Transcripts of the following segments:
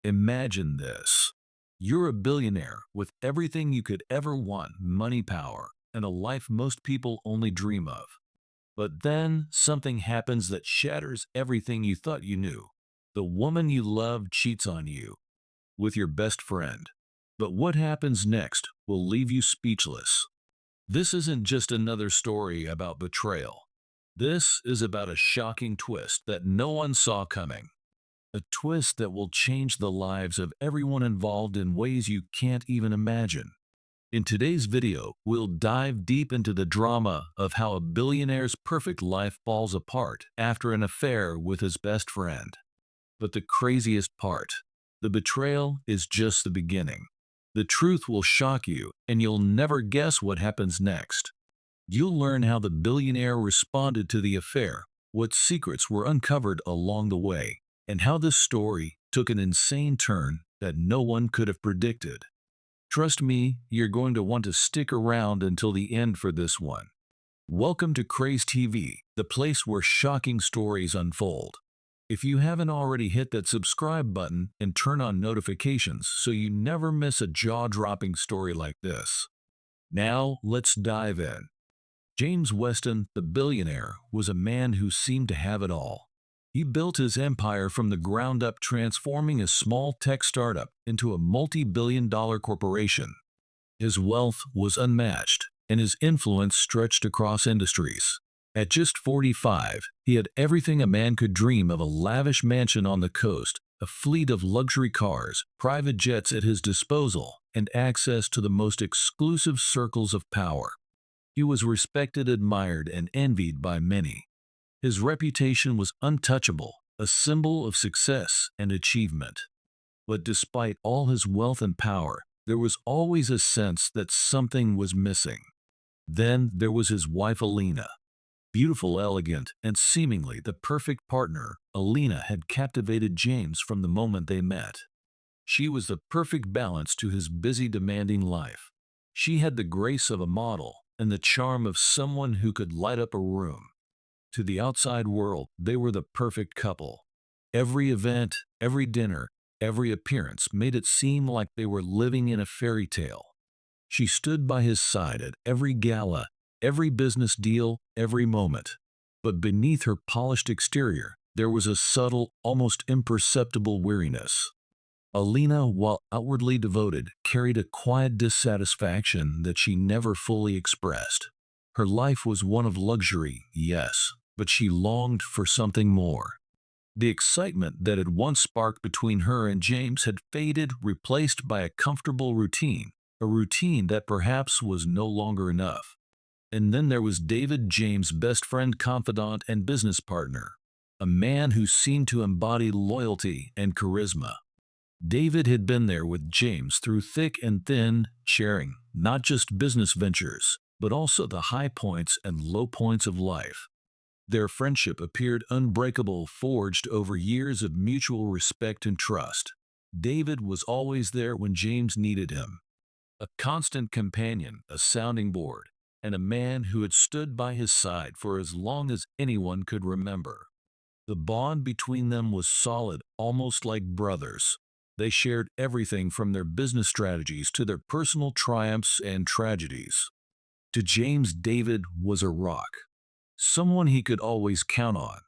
Imagine this. You're a billionaire with everything you could ever want, money, power, and a life most people only dream of. But then something happens that shatters everything you thought you knew. The woman you love cheats on you with your best friend. But what happens next will leave you speechless. This isn't just another story about betrayal. This is about a shocking twist that no one saw coming. A twist that will change the lives of everyone involved in ways you can't even imagine. In today's video, we'll dive deep into the drama of how a billionaire's perfect life falls apart after an affair with his best friend. But the craziest part, the betrayal is just the beginning. The truth will shock you, and you'll never guess what happens next. You'll learn how the billionaire responded to the affair, what secrets were uncovered along the way, and how this story took an insane turn that no one could have predicted. Trust me, you're going to want to stick around until the end for this one. Welcome to Craze TV, the place where shocking stories unfold. If you haven't already, hit that subscribe button and turn on notifications so you never miss a jaw-dropping story like this. Now, let's dive in. James Weston, the billionaire, was a man who seemed to have it all. He built his empire from the ground up, transforming a small tech startup into a multi-billion-dollar corporation. His wealth was unmatched, and his influence stretched across industries. At just 45, he had everything a man could dream of: a lavish mansion on the coast, a fleet of luxury cars, private jets at his disposal, and access to the most exclusive circles of power. He was respected, admired, and envied by many. His reputation was untouchable, a symbol of success and achievement. But despite all his wealth and power, there was always a sense that something was missing. Then there was his wife Elena. Beautiful, elegant, and seemingly the perfect partner, Elena had captivated James from the moment they met. She was the perfect balance to his busy, demanding life. She had the grace of a model and the charm of someone who could light up a room. To the outside world, they were the perfect couple. Every event, every dinner, every appearance made it seem like they were living in a fairy tale. She stood by his side at every gala, every business deal, every moment. But beneath her polished exterior, there was a subtle, almost imperceptible weariness. Elena, while outwardly devoted, carried a quiet dissatisfaction that she never fully expressed. Her life was one of luxury, yes, but she longed for something more. The excitement that had once sparked between her and James had faded, replaced by a comfortable routine, a routine that perhaps was no longer enough. And then there was David, James' best friend, confidant, and business partner, a man who seemed to embody loyalty and charisma. David had been there with James through thick and thin, sharing not just business ventures, but also the high points and low points of life. Their friendship appeared unbreakable, forged over years of mutual respect and trust. David was always there when James needed him, a constant companion, a sounding board, and a man who had stood by his side for as long as anyone could remember. The bond between them was solid, almost like brothers. They shared everything from their business strategies to their personal triumphs and tragedies. To James, David was a rock, someone he could always count on.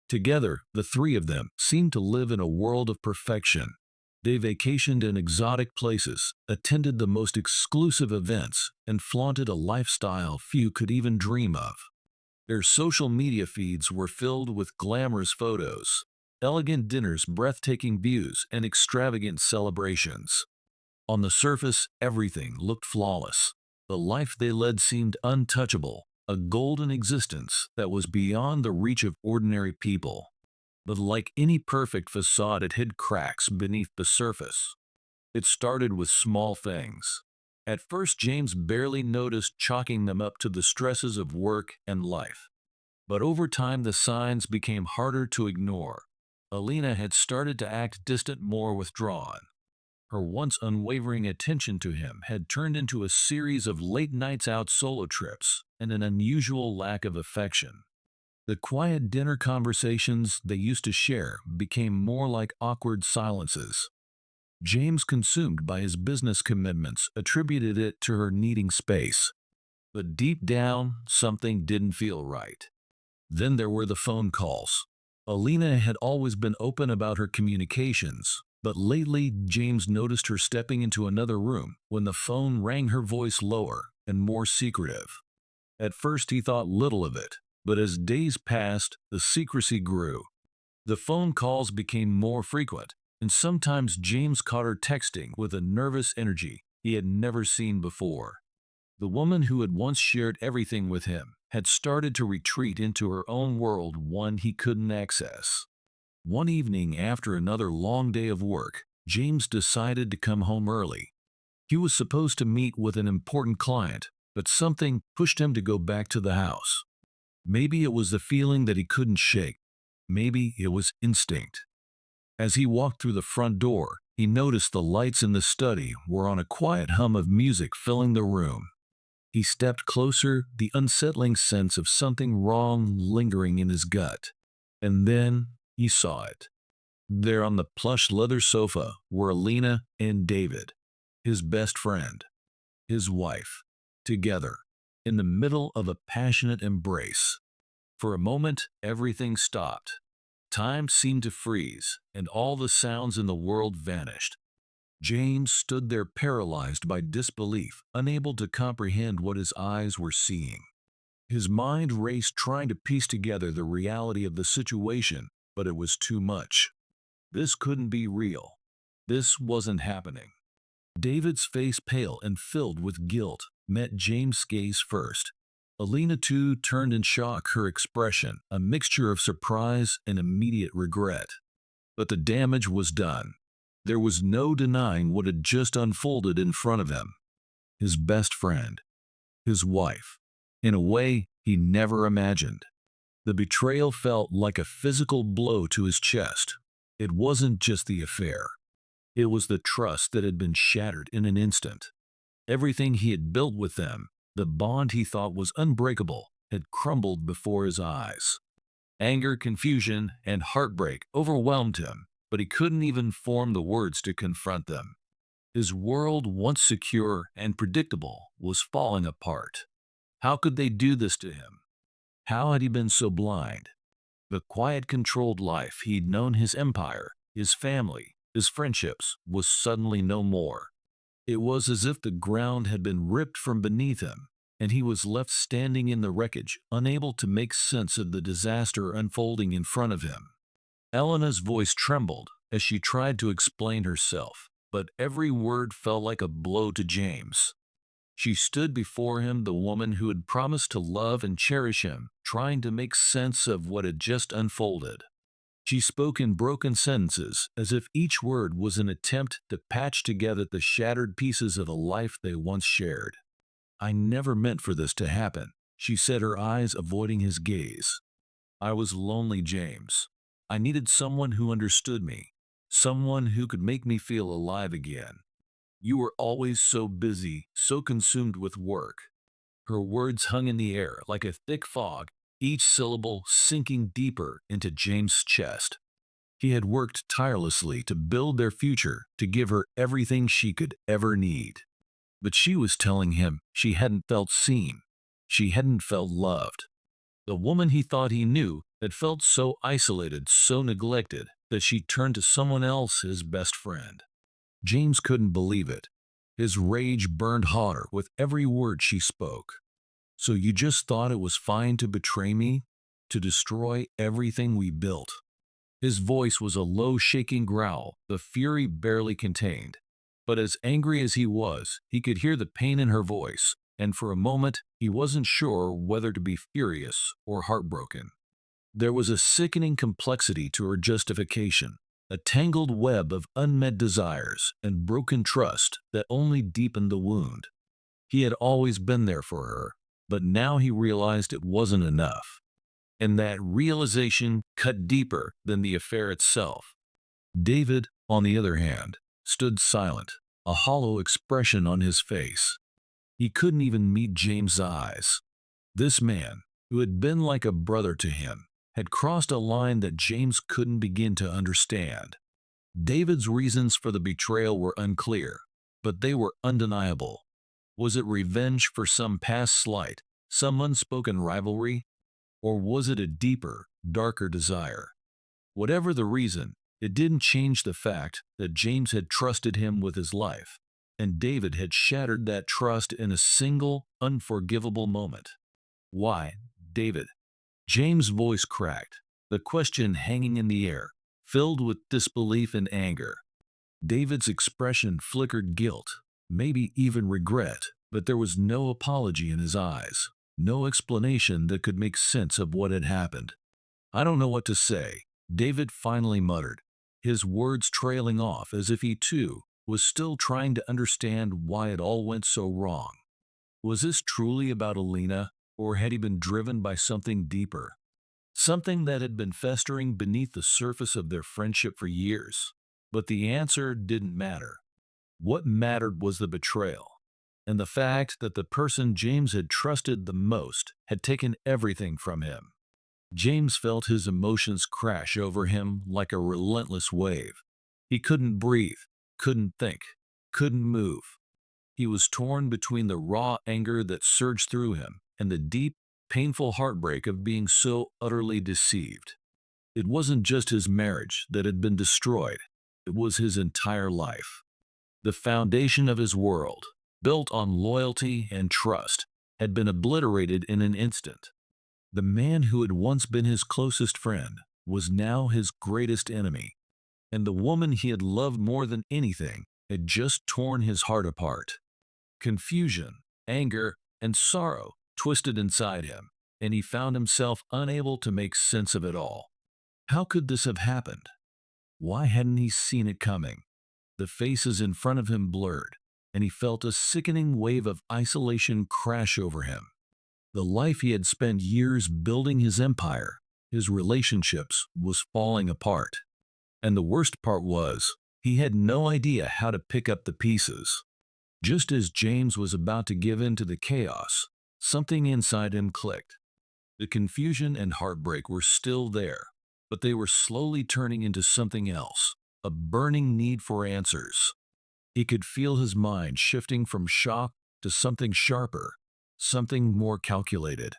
Together, the three of them seemed to live in a world of perfection. They vacationed in exotic places, attended the most exclusive events, and flaunted a lifestyle few could even dream of. Their social media feeds were filled with glamorous photos, elegant dinners, breathtaking views, and extravagant celebrations. On the surface, everything looked flawless. The life they led seemed untouchable, a golden existence that was beyond the reach of ordinary people. But like any perfect facade, it hid cracks beneath the surface. It started with small things. At first, James barely noticed, chalking them up to the stresses of work and life. But over time, the signs became harder to ignore. Elena had started to act distant, more withdrawn. Her once unwavering attention to him had turned into a series of late nights out, solo trips, and an unusual lack of affection. The quiet dinner conversations they used to share became more like awkward silences. James, consumed by his business commitments, attributed it to her needing space. But deep down, something didn't feel right. Then there were the phone calls. Elena had always been open about her communications, but lately James noticed her stepping into another room when the phone rang, her voice lower and more secretive. At first he thought little of it, but as days passed, the secrecy grew. The phone calls became more frequent, and sometimes James caught her texting with a nervous energy he had never seen before. The woman who had once shared everything with him had started to retreat into her own world, one he couldn't access. One evening, after another long day of work, James decided to come home early. He was supposed to meet with an important client, but something pushed him to go back to the house. Maybe it was the feeling that he couldn't shake. Maybe it was instinct. As he walked through the front door, he noticed the lights in the study were on, a quiet hum of music filling the room. He stepped closer, the unsettling sense of something wrong lingering in his gut. And then he saw it. There on the plush leather sofa were Elena and David, his best friend, his wife, together, in the middle of a passionate embrace. For a moment, everything stopped. Time seemed to freeze, and all the sounds in the world vanished. James stood there paralyzed by disbelief, unable to comprehend what his eyes were seeing. His mind raced, trying to piece together the reality of the situation, but it was too much. This couldn't be real. This wasn't happening. David's face, pale and filled with guilt, met James' gaze first. Elena, too, turned in shock, her expression a mixture of surprise and immediate regret. But the damage was done. There was no denying what had just unfolded in front of him. His best friend. His wife. In a way he never imagined. The betrayal felt like a physical blow to his chest. It wasn't just the affair. It was the trust that had been shattered in an instant. Everything he had built with them, the bond he thought was unbreakable, had crumbled before his eyes. Anger, confusion, and heartbreak overwhelmed him, but he couldn't even form the words to confront them. His world, once secure and predictable, was falling apart. How could they do this to him? How had he been so blind? The quiet, controlled life he'd known, his empire, his family, his friendships, was suddenly no more. It was as if the ground had been ripped from beneath him, and he was left standing in the wreckage, unable to make sense of the disaster unfolding in front of him. Elena's voice trembled as she tried to explain herself, but every word felt like a blow to James. She stood before him, the woman who had promised to love and cherish him, trying to make sense of what had just unfolded. She spoke in broken sentences, as if each word was an attempt to patch together the shattered pieces of a life they once shared. "I never meant for this to happen," she said, her eyes avoiding his gaze. "I was lonely, James. I needed someone who understood me, someone who could make me feel alive again. You were always so busy, so consumed with work." Her words hung in the air like a thick fog, each syllable sinking deeper into James' chest. He had worked tirelessly to build their future, to give her everything she could ever need. But she was telling him she hadn't felt seen. She hadn't felt loved. The woman he thought he knew had felt so isolated, so neglected, that she turned to someone else, his best friend. James couldn't believe it. His rage burned hotter with every word she spoke. "So you just thought it was fine to betray me? To destroy everything we built?" His voice was a low, shaking growl, the fury barely contained. But as angry as he was, he could hear the pain in her voice, and for a moment he wasn't sure whether to be furious or heartbroken. There was a sickening complexity to her justification, a tangled web of unmet desires and broken trust that only deepened the wound. He had always been there for her, but now he realized it wasn't enough. And that realization cut deeper than the affair itself. David, on the other hand, stood silent, a hollow expression on his face. He couldn't even meet James' eyes. This man, who had been like a brother to him, had crossed a line that James couldn't begin to understand. David's reasons for the betrayal were unclear, but they were undeniable. Was it revenge for some past slight, some unspoken rivalry, or was it a deeper, darker desire? Whatever the reason, it didn't change the fact that James had trusted him with his life, and David had shattered that trust in a single, unforgivable moment. Why, David? James' voice cracked, the question hanging in the air, filled with disbelief and anger. David's expression flickered guilt, maybe even regret, but there was no apology in his eyes, no explanation that could make sense of what had happened. I don't know what to say, David finally muttered, his words trailing off as if he too was still trying to understand why it all went so wrong. Was this truly about Elena, or had he been driven by something deeper? Something that had been festering beneath the surface of their friendship for years. But the answer didn't matter. What mattered was the betrayal, and the fact that the person James had trusted the most had taken everything from him. James felt his emotions crash over him like a relentless wave. He couldn't breathe, couldn't think, couldn't move. He was torn between the raw anger that surged through him and the deep, painful heartbreak of being so utterly deceived. It wasn't just his marriage that had been destroyed, it was his entire life. The foundation of his world, built on loyalty and trust, had been obliterated in an instant. The man who had once been his closest friend was now his greatest enemy, and the woman he had loved more than anything had just torn his heart apart. Confusion, anger, and sorrow twisted inside him, and he found himself unable to make sense of it all. How could this have happened? Why hadn't he seen it coming? The faces in front of him blurred, and he felt a sickening wave of isolation crash over him. The life he had spent years building his empire, his relationships, was falling apart. And the worst part was, he had no idea how to pick up the pieces. Just as James was about to give in to the chaos, something inside him clicked. The confusion and heartbreak were still there, but they were slowly turning into something else, a burning need for answers. He could feel his mind shifting from shock to something sharper, something more calculated.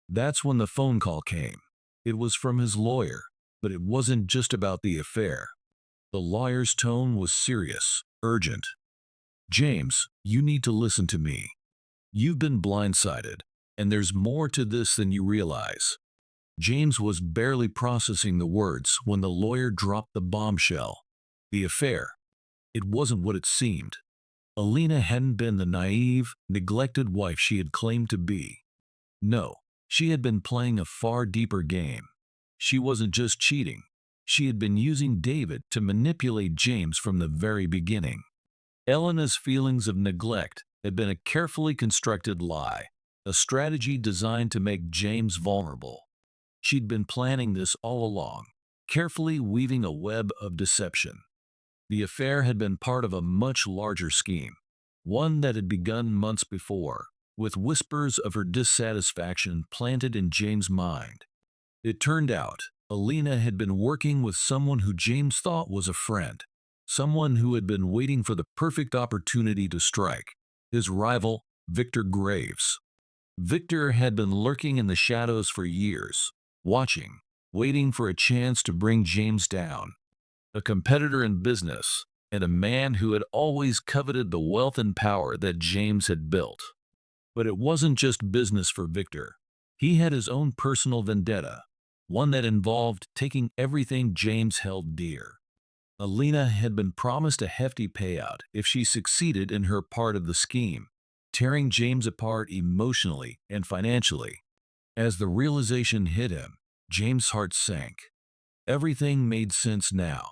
That's when the phone call came. It was from his lawyer, but it wasn't just about the affair. The lawyer's tone was serious, urgent. James, you need to listen to me. You've been blindsided, and there's more to this than you realize. James was barely processing the words when the lawyer dropped the bombshell. The affair. It wasn't what it seemed. Elena hadn't been the naive, neglected wife she had claimed to be. No, she had been playing a far deeper game. She wasn't just cheating. She had been using David to manipulate James from the very beginning. Elena's feelings of neglect had been a carefully constructed lie, a strategy designed to make James vulnerable. She'd been planning this all along, carefully weaving a web of deception. The affair had been part of a much larger scheme, one that had begun months before, with whispers of her dissatisfaction planted in James' mind. It turned out, Elena had been working with someone who James thought was a friend, someone who had been waiting for the perfect opportunity to strike, his rival, Victor Graves. Victor had been lurking in the shadows for years, watching, waiting for a chance to bring James down. A competitor in business, and a man who had always coveted the wealth and power that James had built. But it wasn't just business for Victor. He had his own personal vendetta, one that involved taking everything James held dear. Elena had been promised a hefty payout if she succeeded in her part of the scheme, tearing James apart emotionally and financially. As the realization hit him, James' heart sank. Everything made sense now.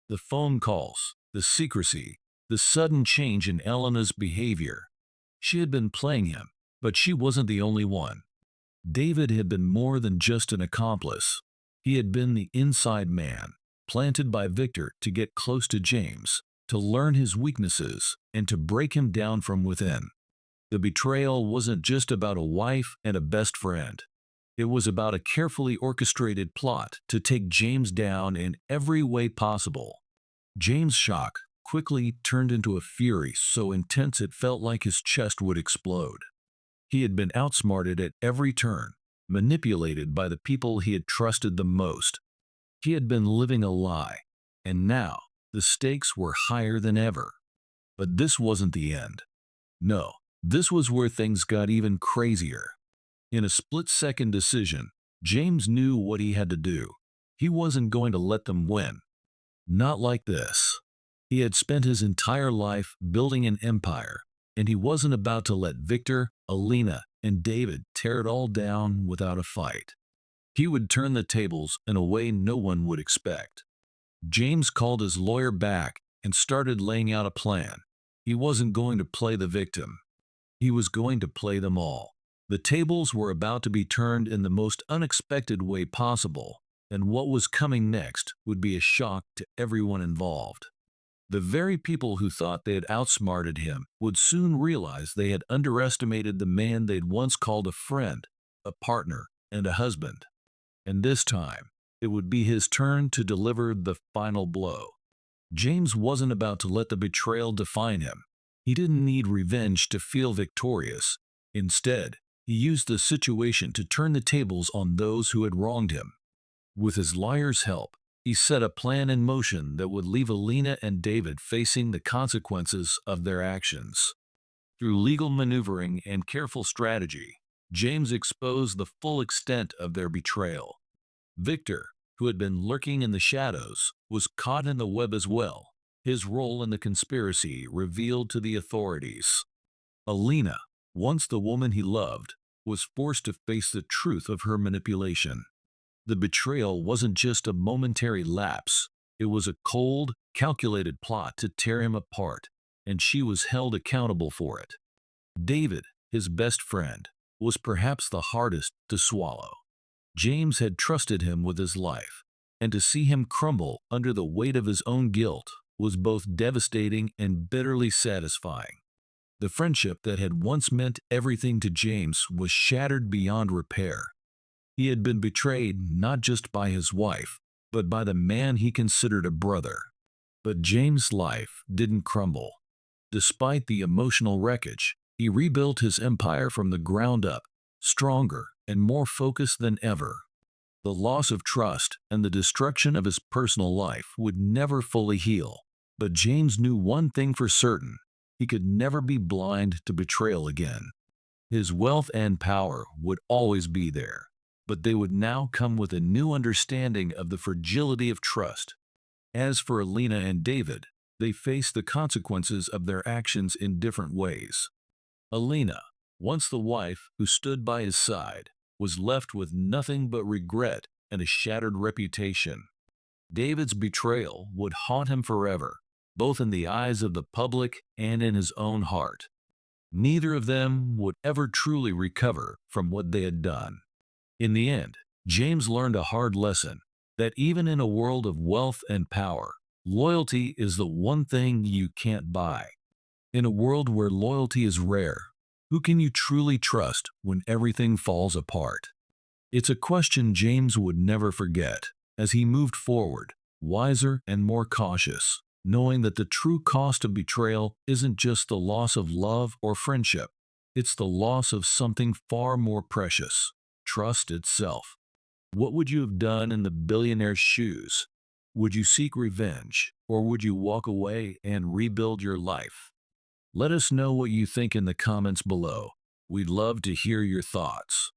The phone calls, the secrecy, the sudden change in Elena's behavior. She had been playing him, but she wasn't the only one. David had been more than just an accomplice. He had been the inside man, planted by Victor to get close to James, to learn his weaknesses, and to break him down from within. The betrayal wasn't just about a wife and a best friend. It was about a carefully orchestrated plot to take James down in every way possible. James' shock quickly turned into a fury so intense it felt like his chest would explode. He had been outsmarted at every turn, manipulated by the people he had trusted the most. He had been living a lie, and now the stakes were higher than ever. But this wasn't the end. No, this was where things got even crazier. In a split-second decision, James knew what he had to do. He wasn't going to let them win. Not like this. He had spent his entire life building an empire, and he wasn't about to let Victor, Elena, and David tear it all down without a fight. He would turn the tables in a way no one would expect. James called his lawyer back and started laying out a plan. He wasn't going to play the victim. He was going to play them all. The tables were about to be turned in the most unexpected way possible, and what was coming next would be a shock to everyone involved. The very people who thought they had outsmarted him would soon realize they had underestimated the man they'd once called a friend, a partner, and a husband. And this time, it would be his turn to deliver the final blow. James wasn't about to let the betrayal define him. He didn't need revenge to feel victorious. Instead, he used the situation to turn the tables on those who had wronged him. With his lawyer's help, he set a plan in motion that would leave Elena and David facing the consequences of their actions. Through legal maneuvering and careful strategy, James exposed the full extent of their betrayal. Victor, who had been lurking in the shadows, was caught in the web as well, his role in the conspiracy revealed to the authorities. Elena, once the woman he loved, was forced to face the truth of her manipulation. The betrayal wasn't just a momentary lapse, it was a cold, calculated plot to tear him apart, and she was held accountable for it. David, his best friend, was perhaps the hardest to swallow. James had trusted him with his life, and to see him crumble under the weight of his own guilt was both devastating and bitterly satisfying. The friendship that had once meant everything to James was shattered beyond repair. He had been betrayed not just by his wife, but by the man he considered a brother. But James' life didn't crumble. Despite the emotional wreckage, he rebuilt his empire from the ground up, stronger and more focused than ever. The loss of trust and the destruction of his personal life would never fully heal. But James knew one thing for certain: he could never be blind to betrayal again. His wealth and power would always be there, but they would now come with a new understanding of the fragility of trust. As for Elena and David, they faced the consequences of their actions in different ways. Elena, once the wife who stood by his side, was left with nothing but regret and a shattered reputation. David's betrayal would haunt him forever, both in the eyes of the public and in his own heart. Neither of them would ever truly recover from what they had done. In the end, James learned a hard lesson, that even in a world of wealth and power, loyalty is the one thing you can't buy. In a world where loyalty is rare, who can you truly trust when everything falls apart? It's a question James would never forget as he moved forward, wiser and more cautious, knowing that the true cost of betrayal isn't just the loss of love or friendship, it's the loss of something far more precious: trust itself. What would you have done in the billionaire's shoes? Would you seek revenge, or would you walk away and rebuild your life? Let us know what you think in the comments below. We'd love to hear your thoughts.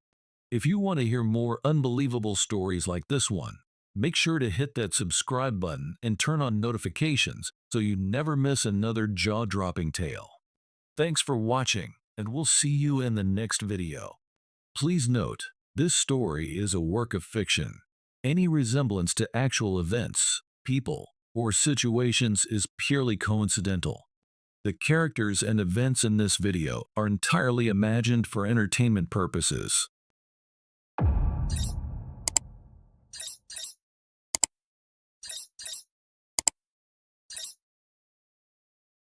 If you want to hear more unbelievable stories like this one, make sure to hit that subscribe button and turn on notifications so you never miss another jaw-dropping tale. Thanks for watching, and we'll see you in the next video. Please note, this story is a work of fiction. Any resemblance to actual events, people, or situations is purely coincidental. The characters and events in this video are entirely imagined for entertainment purposes.